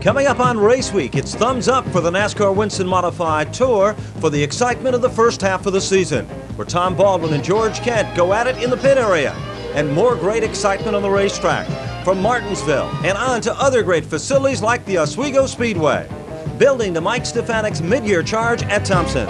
Coming up on Raceweek, it's thumbs up for the NASCAR Winston Modified Tour for the excitement of the first half of the season, where Tom Baldwin and George Kent go at it in the pit area. And more great excitement on the racetrack, from Martinsville and on to other great facilities like the Oswego Speedway, building to Mike Stefanik's mid-year charge at Thompson.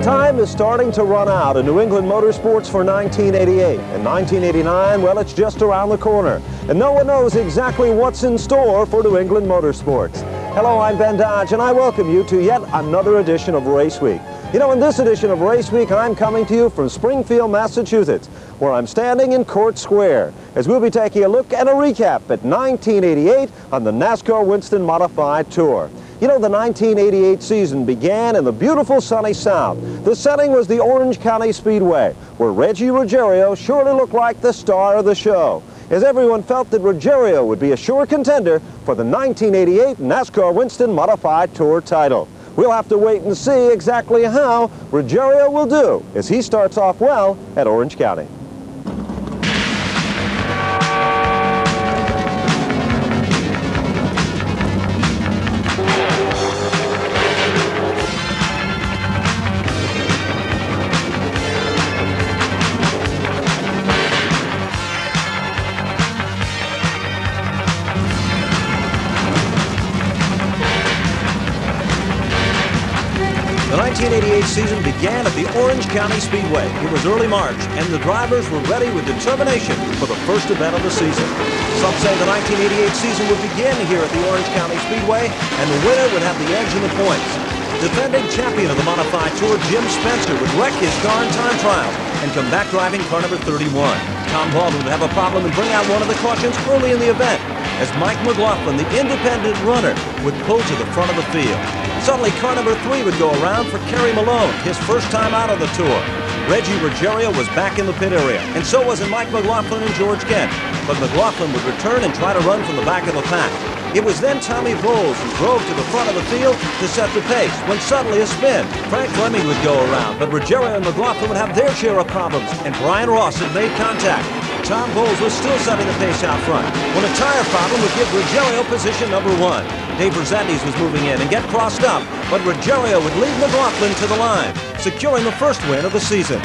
Time is starting to run out in New England motorsports for 1988. And 1989, well, it's just around the corner. And no one knows exactly what's in store for New England motorsports. Hello, I'm Ben Dodge, and I welcome you to yet another edition of Raceweek. You know, in this edition of Raceweek, I'm coming to you from Springfield, Massachusetts, where I'm standing in Court Square, as we'll be taking a look and a recap at 1988 on the NASCAR Winston Modified Tour. You know, the 1988 season began in the beautiful sunny South. The setting was the Orange County Speedway, where Reggie Ruggiero surely looked like the star of the show, as everyone felt that Ruggiero would be a sure contender for the 1988 NASCAR Winston Modified Tour title. We'll have to wait and see exactly how Ruggiero will do as he starts off well at Orange County. The 1988 season began at the Orange County Speedway. It was early March, and the drivers were ready with determination for the first event of the season. Some say the 1988 season would begin here at the Orange County Speedway, and the winner would have the edge in the points. Defending champion of the Modified Tour, Jim Spencer, would wreck his car in time trials and come back driving car number 31. Tom Baldwin would have a problem and bring out one of the cautions early in the event, as Mike McLaughlin, the independent runner, would pull to the front of the field. Suddenly, car number 3 would go around for Kerry Malone, his first time out on the tour. Reggie Ruggiero was back in the pit area, and so was Mike McLaughlin and George Kent. But McLaughlin would return and try to run from the back of the pack. It was then Tommy Bowles who drove to the front of the field to set the pace, when suddenly a spin. Frank Fleming would go around, but Ruggiero and McLaughlin would have their share of problems, and Brian Ross had made contact. Tom Bowles was still setting the pace out front, when a tire problem would give Ruggiero position number 1. Dave Rosendis was moving in and get crossed up, but Ruggiero would lead McLaughlin to the line, securing the first win of the season.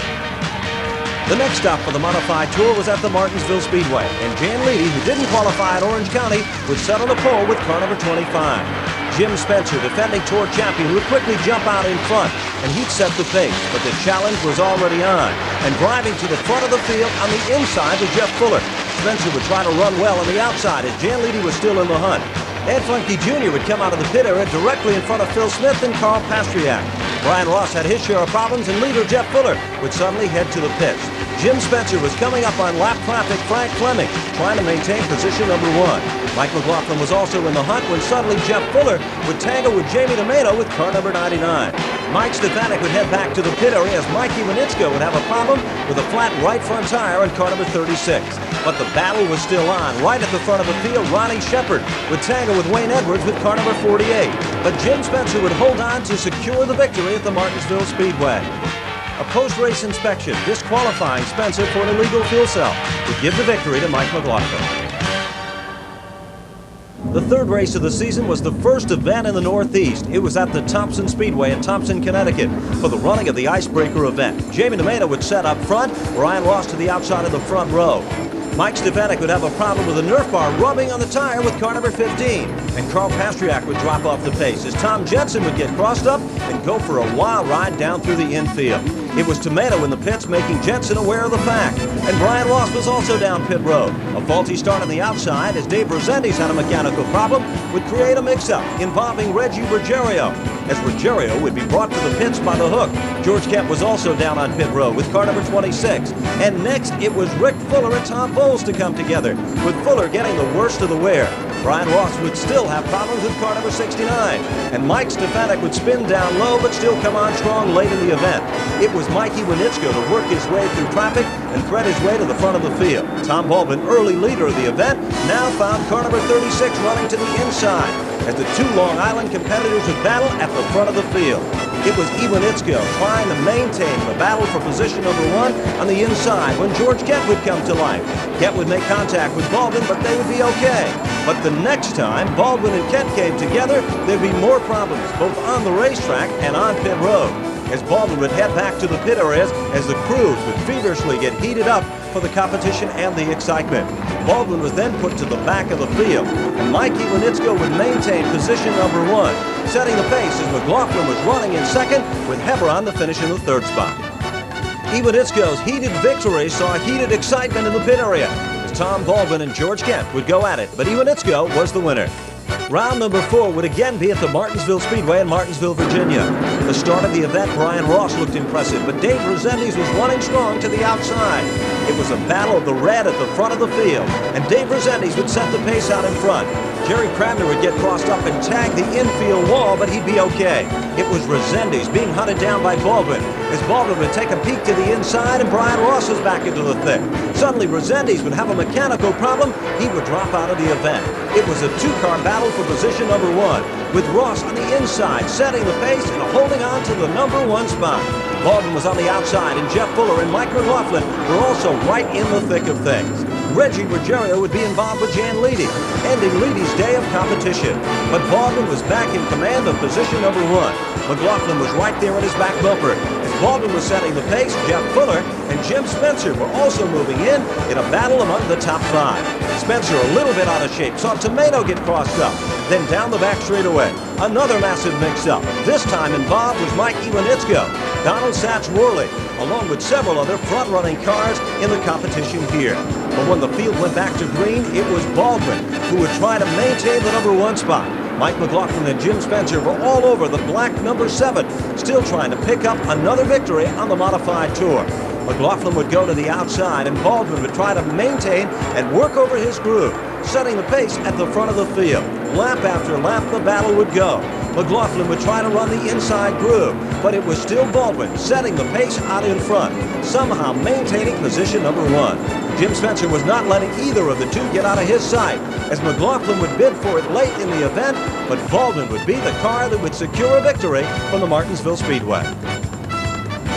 The next stop for the Modified Tour was at the Martinsville Speedway, and Jan Leedy, who didn't qualify at Orange County, would set on the pole with car number 25. Jim Spencer, defending Tour champion, would quickly jump out in front, and he'd set the pace, but the challenge was already on, and driving to the front of the field on the inside was Jeff Fuller. Spencer would try to run well on the outside as Jan Leedy was still in the hunt. Ed Funky Jr. would come out of the pit area directly in front of Phil Smith and Carl Pastriak. Brian Ross had his share of problems, and leader Jeff Fuller would suddenly head to the pits. Jim Spencer was coming up on lap traffic Frank Fleming, trying to maintain position number 1. Mike McLaughlin was also in the hunt when suddenly Jeff Fuller would tangle with Jamie Tomato with car number 99. Mike Stefanik would head back to the pit area as Mikey Winitsko would have a problem with a flat right front tire on car number 36. But the battle was still on. Right at the front of the field, Ronnie Shepard would tangle with Wayne Edwards with car number 48. But Jim Spencer would hold on to secure the victory at the Martinsville Speedway. A post-race inspection disqualifying Spencer for an illegal fuel cell would give the victory to Mike McLaughlin. The third race of the season was the first event in the Northeast. It was at the Thompson Speedway in Thompson, Connecticut, for the running of the Icebreaker event. Jamie Tomato would set up front, Brian Ross to the outside of the front row. Mike Stefanik would have a problem with a Nerf bar rubbing on the tire with car number 15, and Carl Pastriak would drop off the pace as Tom Jensen would get crossed up and go for a wild ride down through the infield. It was Tomato in the pits making Jensen aware of the fact, and Brian Ross was also down pit road. A faulty start on the outside as Dave Rosendis had a mechanical problem would create a mix-up involving Reggie Ruggiero. as Ruggiero would be brought to the pits by the hook. George Kemp was also down on pit road with car number 26. And next, it was Rick Fuller and Tom Bowles to come together, with Fuller getting the worst of the wear. Brian Ross would still have problems with car number 69, and Mike Stefanik would spin down low but still come on strong late in the event. It was Mikey Winitsko to work his way through traffic and thread his way to the front of the field. Tom Baldwin, early leader of the event, now found car number 36 running to the inside as the two Long Island competitors would battle at the front of the field. It was Iwanitsko trying to maintain the battle for position number 1 on the inside when George Kent would come to life. Kent would make contact with Baldwin, but they would be okay. But the next time Baldwin and Kent came together, there'd be more problems, both on the racetrack and on pit road, as Baldwin would head back to the pit areas as the crews would feverishly get heated up for the competition and the excitement. Baldwin was then put to the back of the field, and Mike Iwanitsko would maintain position number 1, setting the pace as McLaughlin was running in second, with Hebron the finish in the third spot. Iwanitsko's heated victory saw heated excitement in the pit area as Tom Baldwin and George Kent would go at it, but Iwanitsko was the winner. Round number 4 would again be at the Martinsville Speedway in Martinsville, Virginia. At the start of the event, Brian Ross looked impressive, but Dave Resendiz was running strong to the outside. It was a battle of the red at the front of the field, and Dave Resendiz would set the pace out in front. Jerry Cramner would get crossed up and tag the infield wall, but he'd be okay. It was Resendiz being hunted down by Baldwin, as Baldwin would take a peek to the inside and Brian Ross was back into the thick. Suddenly Resendiz would have a mechanical problem. He would drop out of the event. It was a two-car battle for position number 1, with Ross on the inside setting the pace and holding on to the number 1 spot. Baldwin was on the outside, and Jeff Fuller and Mike McLaughlin were also right in the thick of things. Reggie Ruggiero would be involved with Jan Leedy, ending Leedy's day of competition. But Baldwin was back in command of position number 1. McLaughlin was right there at his back bumper. As Baldwin was setting the pace, Jeff Fuller and Jim Spencer were also moving in a battle among the top 5. Spencer, a little bit out of shape, saw Tomato get crossed up. Then down the back straightaway, another massive mix-up. This time involved was Mike Iwanitsko, Donald Satch Worley, along with several other front-running cars in the competition here. But when the field went back to green, it was Baldwin who would try to maintain the number 1 spot. Mike McLaughlin and Jim Spencer were all over the black number 7, still trying to pick up another victory on the Modified Tour. McLaughlin would go to the outside, and Baldwin would try to maintain and work over his groove, setting the pace at the front of the field. Lap after lap, the battle would go. McLaughlin would try to run the inside groove, but it was still Baldwin setting the pace out in front, somehow maintaining position number 1. Jim Spencer was not letting either of the two get out of his sight, as McLaughlin would bid for it late in the event, but Baldwin would be the car that would secure a victory from the Martinsville Speedway.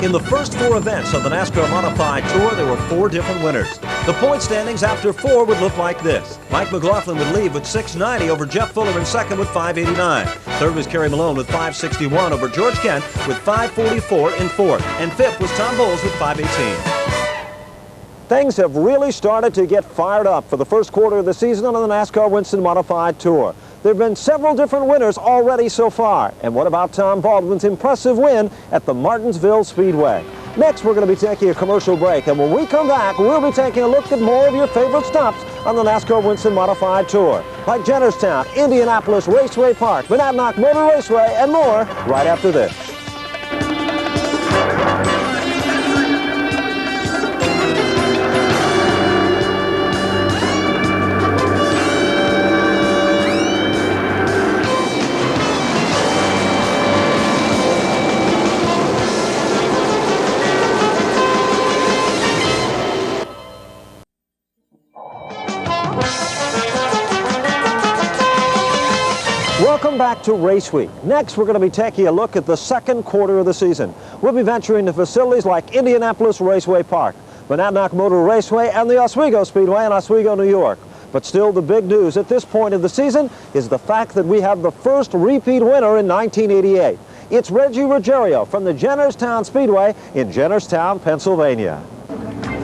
In the first 4 events of the NASCAR Modified Tour, there were 4 different winners. The point standings after 4 would look like this. Mike McLaughlin would lead with 690 over Jeff Fuller in second with 589. Third was Kerry Malone with 561 over George Kent with 544 in fourth. And fifth was Tom Bowles with 518. Things have really started to get fired up for the first quarter of the season on the NASCAR Winston Modified Tour. There have been several different winners already so far. And what about Tom Baldwin's impressive win at the Martinsville Speedway? Next, we're going to be taking a commercial break, and when we come back, we'll be taking a look at more of your favorite stops on the NASCAR Winston Modified Tour, like Jennerstown, Indianapolis, Raceway Park, Monadnock Motor Raceway, and more right after this. Welcome back to Raceweek. Next, we're going to be taking a look at the second quarter of the season. We'll be venturing to facilities like Indianapolis Raceway Park, Monadnock Motor Raceway, and the Oswego Speedway in Oswego, New York. But still, the big news at this point of the season is the fact that we have the first repeat winner in 1988. It's Reggie Ruggiero from the Jennerstown Speedway in Jennerstown, Pennsylvania.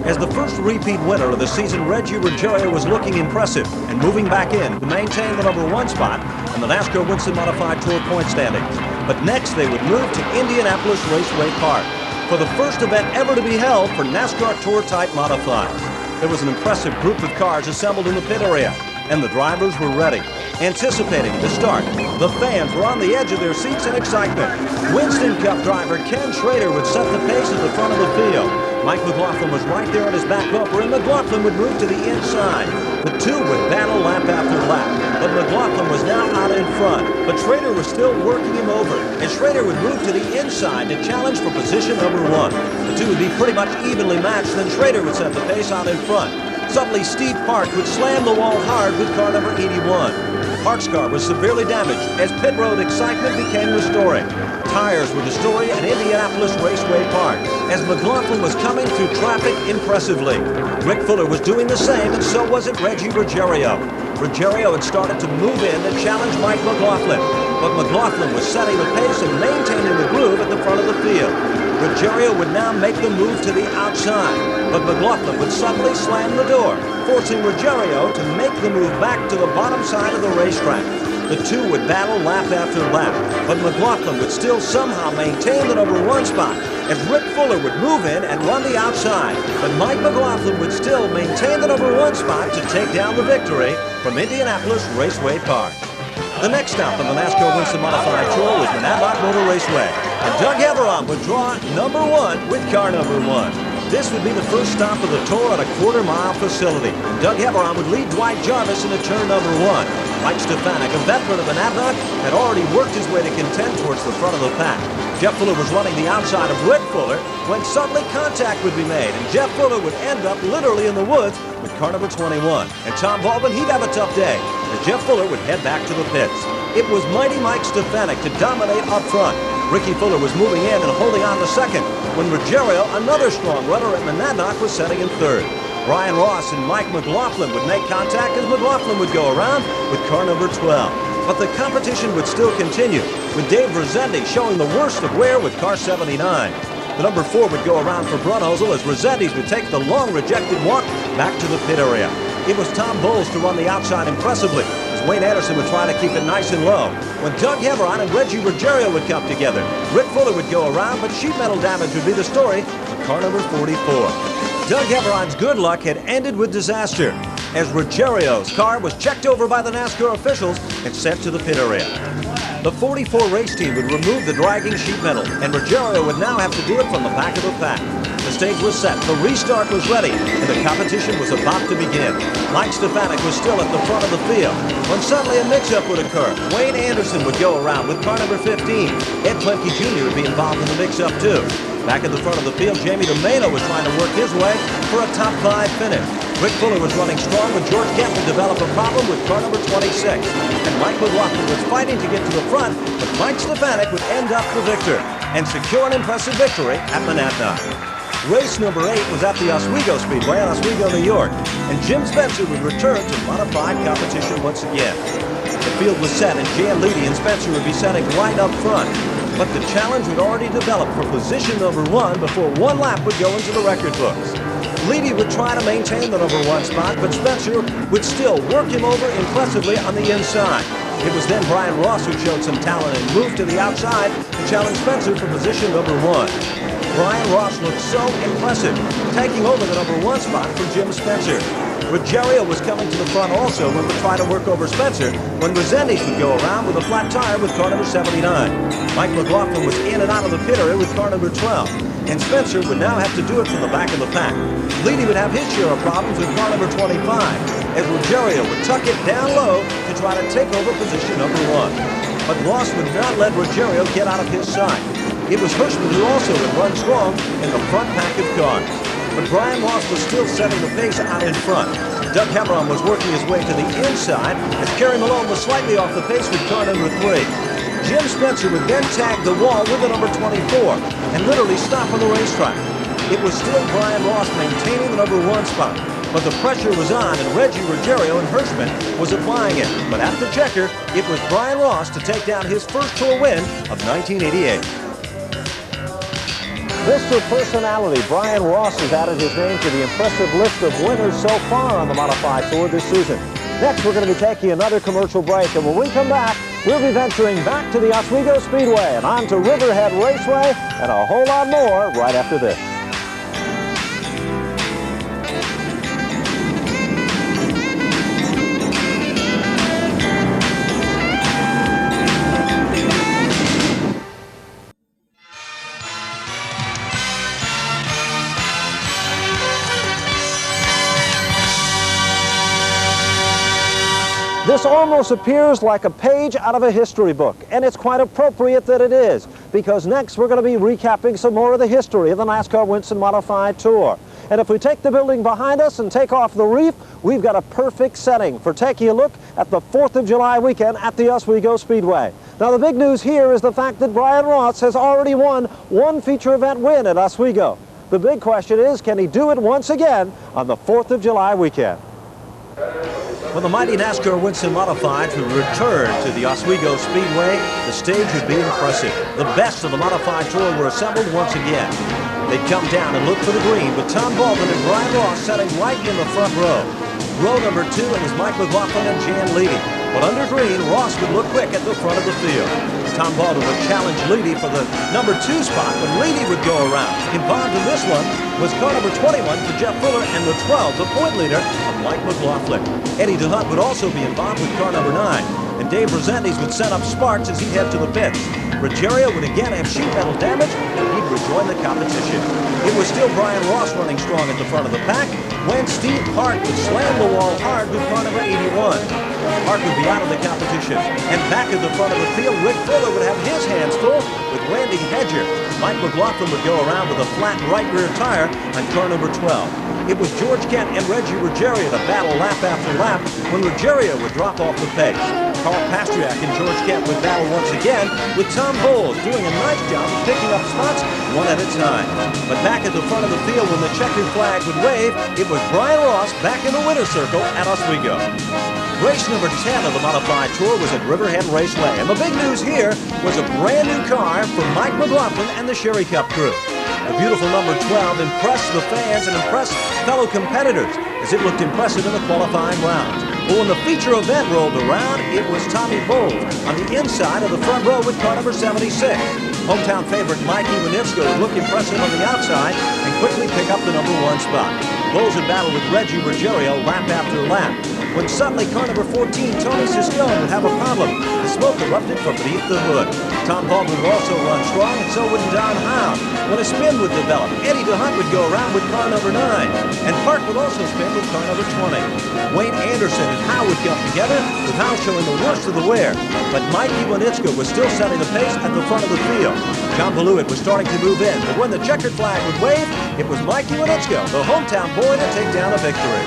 As the first repeat winner of the season, Reggie Ruggiero was looking impressive and moving back in to maintain the number 1 spot in the NASCAR Winston Modified Tour point standings. But next, they would move to Indianapolis Raceway Park for the first event ever to be held for NASCAR Tour-type modifieds. There was an impressive group of cars assembled in the pit area, and the drivers were ready. Anticipating the start, the fans were on the edge of their seats in excitement. Winston Cup driver Ken Schrader would set the pace at the front of the field. Mike McLaughlin was right there on his back bumper, and McLaughlin would move to the inside. The two would battle lap after lap, but McLaughlin was now out in front. But Schrader was still working him over, and Schrader would move to the inside to challenge for position number 1. The two would be pretty much evenly matched, then Schrader would set the pace out in front. Suddenly, Steve Park would slam the wall hard with car number 81. Park's car was severely damaged as pit road excitement became restoring. Tires were the story at Indianapolis Raceway Park as McLaughlin was coming through traffic impressively. Rick Fuller was doing the same, and so was it Reggie Ruggiero. Ruggiero had started to move in and challenge Mike McLaughlin, but McLaughlin was setting the pace and maintaining the groove at the front of the field. Ruggiero would now make the move to the outside, but McLaughlin would suddenly slam the door, forcing Ruggiero to make the move back to the bottom side of the racetrack. The two would battle lap after lap, but McLaughlin would still somehow maintain the number 1 spot as Rick Fuller would move in and run the outside. But Mike McLaughlin would still maintain the number 1 spot to take down the victory from Indianapolis Raceway Park. The next stop on the NASCAR Winston Modified Tour was Monadnock Motor Raceway, and Doug Everon would draw number 1 with car number 1. This would be the first stop of the tour at a quarter-mile facility. Doug Everon would lead Dwight Jarvis into turn number 1. Mike Stefanik, a veteran of Monadnock, had already worked his way to contend towards the front of the pack. Jeff Fuller was running the outside of Rick Fuller when suddenly contact would be made, and Jeff Fuller would end up literally in the woods with car number 21. And Tom Baldwin, he'd have a tough day as Jeff Fuller would head back to the pits. It was mighty Mike Stefanik to dominate up front. Ricky Fuller was moving in and holding on to second when Ruggiero, another strong runner at Monadnock, was setting in third. Brian Ross and Mike McLaughlin would make contact as McLaughlin would go around with car number 12. But the competition would still continue, with Dave Rezendi showing the worst of wear with car 79. The number 4 would go around for Brunhosel as Rezendes would take the long rejected walk back to the pit area. It was Tom Bowles to run the outside impressively, as Wayne Anderson would try to keep it nice and low. When Doug Everon and Reggie Ruggiero would come together, Rick Fuller would go around, but sheet metal damage would be the story for car number 44. Doug Everon's good luck had ended with disaster, as Ruggiero's car was checked over by the NASCAR officials and sent to the pit area. The 44 race team would remove the dragging sheet metal, and Ruggiero would now have to do it from the back of the pack. The stage was set, the restart was ready, and the competition was about to begin. Mike Stefanik was still at the front of the field when suddenly a mix-up would occur. Wayne Anderson would go around with car number 15. Ed Klemke Jr. would be involved in the mix-up too. Back at the front of the field, Jamie DeMano was trying to work his way for a top 5 finish. Rick Fuller was running strong when George Kent would develop a problem with car number 26. And Mike McLaughlin was fighting to get to the front, but Mike Stefanik would end up the victor and secure an impressive victory at Monadnock. Race number 8 was at the Oswego Speedway in Oswego, New York, and Jim Spencer would return to modified competition once again. The field was set, and Jan Leedy and Spencer would be setting right up front. But the challenge would already develop for position number 1 before one lap would go into the record books. Leedy would try to maintain the number 1 spot, but Spencer would still work him over impressively on the inside. It was then Brian Ross who showed some talent and moved to the outside to challenge Spencer for position number 1. Brian Ross looked so impressive, taking over the number 1 spot for Jim Spencer. Ruggiero was coming to the front also when would try to work over Spencer when Rezendes would go around with a flat tire with car number 79. Mike McLaughlin was in and out of the pit area with car number 12, and Spencer would now have to do it from the back of the pack. Leedy would have his share of problems with car number 25, as Ruggiero would tuck it down low to try to take over position number 1. But Ross would not let Ruggiero get out of his sight. It was Hirschman who also would run strong in the front pack of cars. But Brian Ross was still setting the pace out in front. Doug Everon was working his way to the inside as Kerry Malone was slightly off the pace with car number 3. Jim Spencer would then tag the wall with the number 24 and literally stop on the racetrack. It was still Brian Ross maintaining the number 1 spot, but the pressure was on and Reggie Ruggiero and Hirschman was applying it. But at the checker, it was Brian Ross to take down his first tour win of 1988. Mr. Personality, Brian Ross has added his name to the impressive list of winners so far on the Modified Tour this season. Next, we're going to be taking another commercial break, and when we come back, we'll be venturing back to the Oswego Speedway and on to Riverhead Raceway and a whole lot more right after this. This almost appears like a page out of a history book, and it's quite appropriate that it is, because next we're going to be recapping some more of the history of the NASCAR Winston Modified Tour. And if we take the building behind us and take off the reef, we've got a perfect setting for taking a look at the 4th of July weekend at the Oswego Speedway. Now, the big news here is the fact that Brian Ross has already won one feature event win at Oswego. The big question is, can he do it once again on the 4th of July weekend? When the mighty NASCAR Winston Modified would return to the Oswego Speedway, the stage would be impressive. The best of the Modified Tour were assembled once again. They'd come down and look for the green with Tom Baldwin and Brian Ross sitting right in the front row. Row number 2, it was Mike McLaughlin and Jan Leedy. But under green, Ross would look quick at the front of the field. Tom Baldwin would challenge Leedy for the number 2 spot, but Leedy would go around. Involved in this one was car number 21 for Jeff Fuller and the 12, the point leader of Mike McLaughlin. Eddie DeHunt would also be involved with car number 9. And Dave Resendes would set up sparks as he'd head to the pits. Ruggiero would again have sheet metal damage, and he'd rejoin the competition. It was still Brian Ross running strong at the front of the pack when Steve Park would slam the wall hard with car number 81. Park would be out of the competition. And back at the front of the field, Rick Fuller would have his hands full with Randy Hedger. Mike McLaughlin would go around with a flat right rear tire on car number 12. It was George Kent and Reggie Ruggiero to battle lap after lap when Ruggiero would drop off the pace. Carl Pastriak and George Kent would battle once again, with Tom Bowles doing a nice job of picking up spots one at a time. But back at the front of the field when the checkered flag would wave, it was Brian Ross back in the winner's circle at Oswego. Race number 10 of the Modified Tour was at Riverhead Raceway, and the big news here was a brand new car for Mike McLaughlin and the Sherry Cup crew. The beautiful number 12 impressed the fans and impressed fellow competitors as it looked impressive in the qualifying rounds. But when the feature event rolled around, it was Tommy Bowles on the inside of the front row with car number 76. Hometown favorite Mike Iwanitsko would look impressive on the outside and quickly pick up the number 1 spot. Bowles would battle with Reggie Ruggiero lap after lap, when suddenly car number 14, Tony Siscone, would have a problem. The smoke erupted from beneath the hood. Tom Baldwin would also run strong, and so would Don Howe. When a spin would develop, Eddie DeHunt would go around with car number 9, and Park would also spin with car number 20. Wayne Anderson and Howe would come together, with Howe showing the worst of the wear. But Mike Iwanitsko was still setting the pace at the front of the field. John Beluit was starting to move in, but when the checkered flag would wave, it was Mike Iwanitsko, the hometown boy, to take down a victory.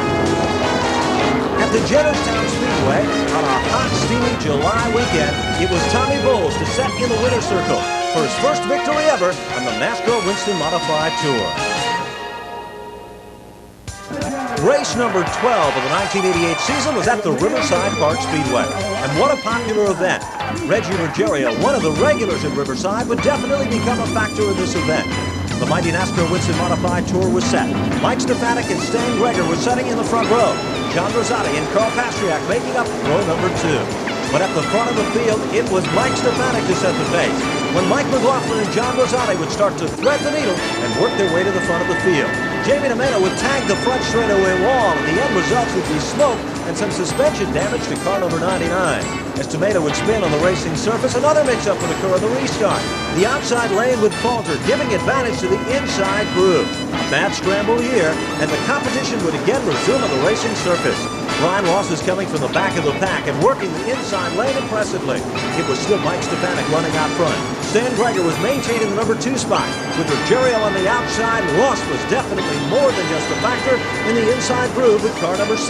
At the Jennerstown Speedway, on a hot, steamy July weekend, it was Tommy Bowles to set in the winner's circle for his first victory ever on the NASCAR Winston Modified Tour. Race number 12 of the 1988 season was at the Riverside Park Speedway. And what a popular event. Reggie Ruggiero, one of the regulars at Riverside, would definitely become a factor in this event. The mighty NASCAR Winston Modified Tour was set. Mike Stefanik and Stan Greger were setting in the front row. John Rosati and Carl Pastriak making up row number 2. But at the front of the field, it was Mike Stefanik to set the pace, when Mike McLaughlin and John Rosati would start to thread the needle and work their way to the front of the field. Jamie Nemeda would tag the front straightaway wall, and the end results would be smoke and some suspension damage to car number 99. As Nemeda would spin on the racing surface, another mix-up would occur on the restart. The outside lane would falter, giving advantage to the inside groove. A bad scramble here, and the competition would again resume on the racing surface. Brian Ross was coming from the back of the pack and working the inside lane impressively. It was still Mike Stefanik running out front. Stan Greger was maintaining the number 2 spot. With Ruggiero on the outside, Ross was definitely more than just a factor in the inside groove with car number 6.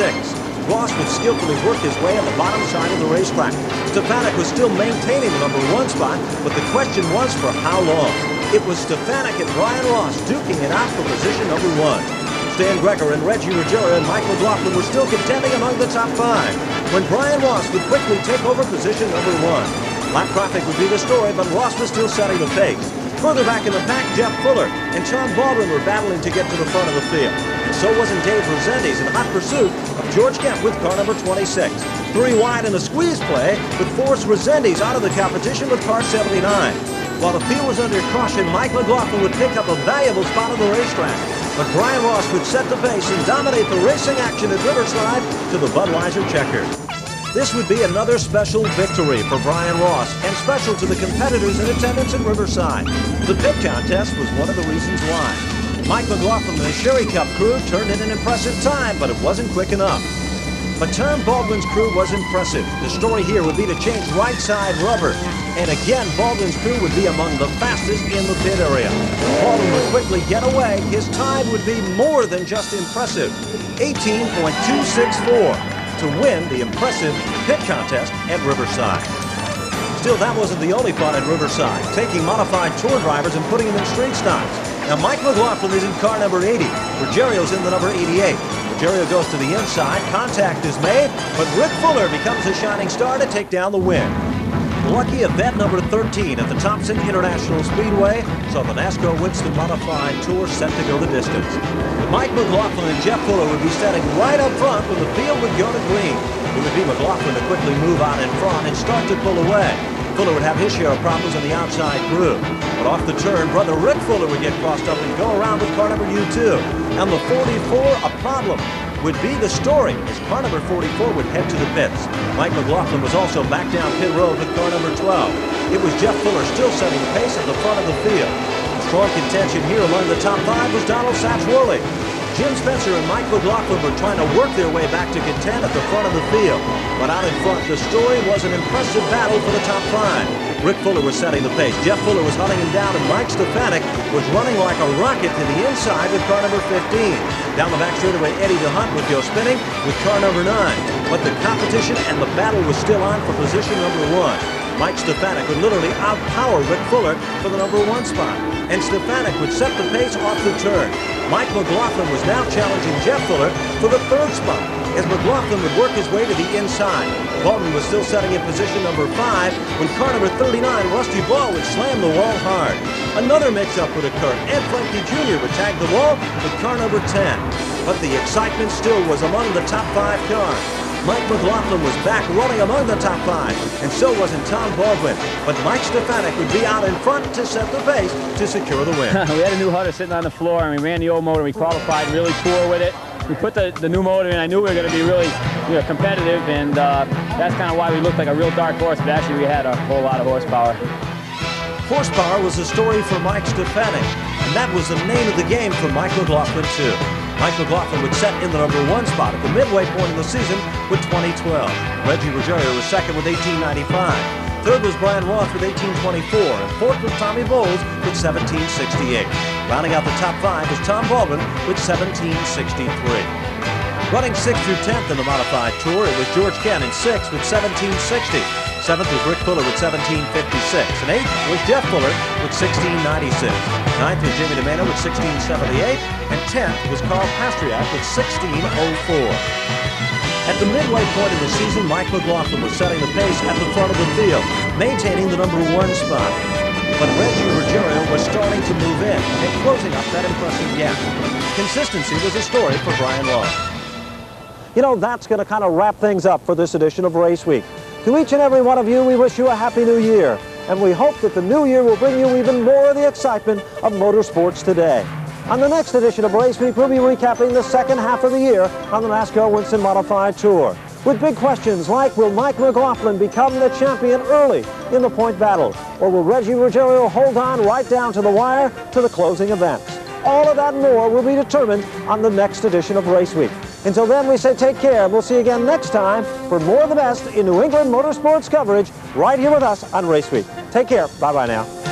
Ross would skillfully work his way on the bottom side of the racetrack. Stefanik was still maintaining the number 1 spot, but the question was for how long. It was Stefanik and Brian Ross duking it out for position number 1. Stan Greger and Reggie Ruggiero and Mike McLaughlin were still contending among the top 5, when Brian Ross would quickly take over position number 1. Lap traffic would be the story, but Ross was still setting the pace. Further back in the pack, Jeff Fuller and Tom Baldwin were battling to get to the front of the field. And so wasn't Dave Resendes in hot pursuit of George Kent with car number 26. 3 wide in a squeeze play would force Resendes out of the competition with car 79. While the field was under caution, Mike McLaughlin would pick up a valuable spot on the racetrack. But Brian Ross would set the pace and dominate the racing action at Riverside to the Budweiser checker. This would be another special victory for Brian Ross, and special to the competitors in attendance at Riverside. The pit contest was one of the reasons why. Mike McLaughlin and the Sherry Cup crew turned in an impressive time, but it wasn't quick enough. But Tom Baldwin's crew was impressive. The story here would be to change right side rubber. And again, Baldwin's crew would be among the fastest in the pit area. Baldwin would quickly get away. His time would be more than just impressive. 18.264 to win the impressive pit contest at Riverside. Still, that wasn't the only fun at Riverside, taking modified tour drivers and putting them in street stocks. Now, Mike McLaughlin is in car number 80. Rogerio's in the number 88. Rogerio goes to the inside, contact is made, but Rick Fuller becomes a shining star to take down the win. Lucky event number 13 at the Thompson International Speedway saw the NASCAR Winston Modified Tour set to go the distance. Mike McLaughlin and Jeff Fuller would be standing right up front when the field would go to green. It would be McLaughlin to quickly move out in front and start to pull away. Fuller would have his share of problems on the outside groove. But off the turn, brother Rick Fuller would get crossed up and go around with car number U2. And the 44, a problem, would be the story as car number 44 would head to the pits. Mike McLaughlin was also back down pit road with car number 12. It was Jeff Fuller still setting the pace at the front of the field. Strong contention here among the top 5 was Donald Satchworley. Jim Spencer and Mike McLaughlin were trying to work their way back to contend at the front of the field. But out in front, the story was an impressive battle for the top 5. Rick Fuller was setting the pace. Jeff Fuller was hunting him down, and Mike Stefanik was running like a rocket to the inside with car number 15. Down the back straightaway, Eddie DeHunt would go spinning with car number 9. But the competition and the battle was still on for position number 1. Mike Stefanik would literally outpower Rick Fuller for the number 1 spot. And Stefanik would set the pace off the turn. Mike McLaughlin was now challenging Jeff Fuller for the 3rd spot, as McLaughlin would work his way to the inside. Baldwin was still setting in position number 5 when car number 39, Rusty Ball, would slam the wall hard. Another mix-up would occur, and Frankie Jr. would tag the wall with car number 10. But the excitement still was among the top 5 cars. Mike McLaughlin was back running among the top 5, and so wasn't Tom Baldwin. But Mike Stefanik would be out in front to set the pace to secure the win. We had a new Hutter sitting on the floor, and we ran the old motor. We qualified really poor with it. We put the new motor in. I knew we were going to be really competitive, and that's kind of why we looked like a real dark horse, but actually we had a whole lot of horsepower. Horsepower was the story for Mike Stefanik, and that was the name of the game for Mike McLaughlin, too. Mike McLaughlin would set in the number 1 spot at the midway point of the season with 2012. Reggie Ruggiero was second with 1895. Third was Brian Roth with 1824, and fourth was Tommy Bowles with 1768. Rounding out the top 5 was Tom Baldwin with 1763. Running 6th through 10th in the Modified Tour, it was George Kent in 6th with 1760. 7th was Rick Fuller with 1756, and 8th was Jeff Fuller with 1696. 9th was Jimmy DeMano with 1678, and 10th was Carl Pastriak with 1604. At the midway point of the season, Mike McLaughlin was setting the pace at the front of the field, maintaining the number 1 spot. But Reggie Ruggiero was starting to move in and closing up that impressive gap. Consistency was a story for Brian Long. You know, that's going to kind of wrap things up for this edition of Race Week. To each and every one of you, we wish you a happy new year. And we hope that the new year will bring you even more of the excitement of motorsports today. On the next edition of Race Week, we'll be recapping the second half of the year on the NASCAR Winston Modified Tour, with big questions like, will Mike McLaughlin become the champion early in the point battle? Or will Reggie Ruggiero hold on right down to the wire to the closing events? All of that and more will be determined on the next edition of Race Week. Until then, we say take care. We'll see you again next time for more of the best in New England motorsports coverage right here with us on Race Week. Take care. Bye-bye now.